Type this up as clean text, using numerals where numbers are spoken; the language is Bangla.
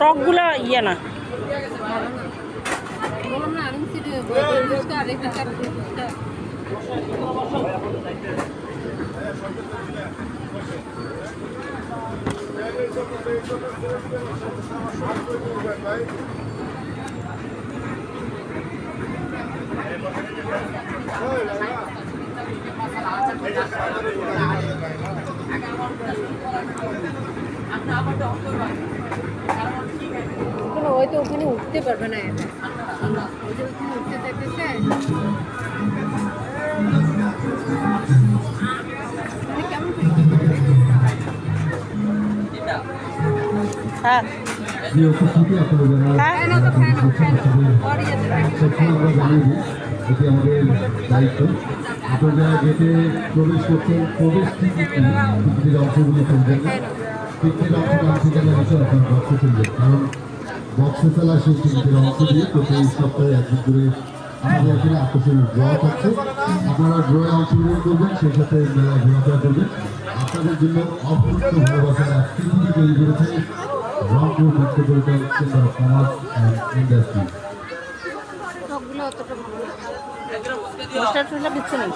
টকগুলো ইয়ে না। ওই তো ওখানে উঠতে পারবে না, ওই যে ওখানে উঠতে চাইতেছে। হ্যাঁ এটি আমাদের দায়িত্ব। আপনারা গেটে প্রবেশ করছেন, প্রবেশ টিকিটের অংশগুলো তুলবেন না, টিকিটের অংশটা সেখানে এসে আপনার বক্সে তুলবেন, কারণ বক্সে ফেলা সেই টিকিটের অংশ দিয়ে প্রতি সপ্তাহে একদিন করে আমাদের এখানে আকর্ষণীয় ড্র থাকছে। আপনারা ড্রয়ে অংশগ্রহণ করবেন, সেই সাথে মেলায় ঘোরাফেরা করবেন। আপনাদের জন্য অপূর্ণ ভালোবাসার অ্যাক্টিভিটি তৈরি করেছে Rangpur metropolitan chamber of commerce and industry. দিচ্ছে না।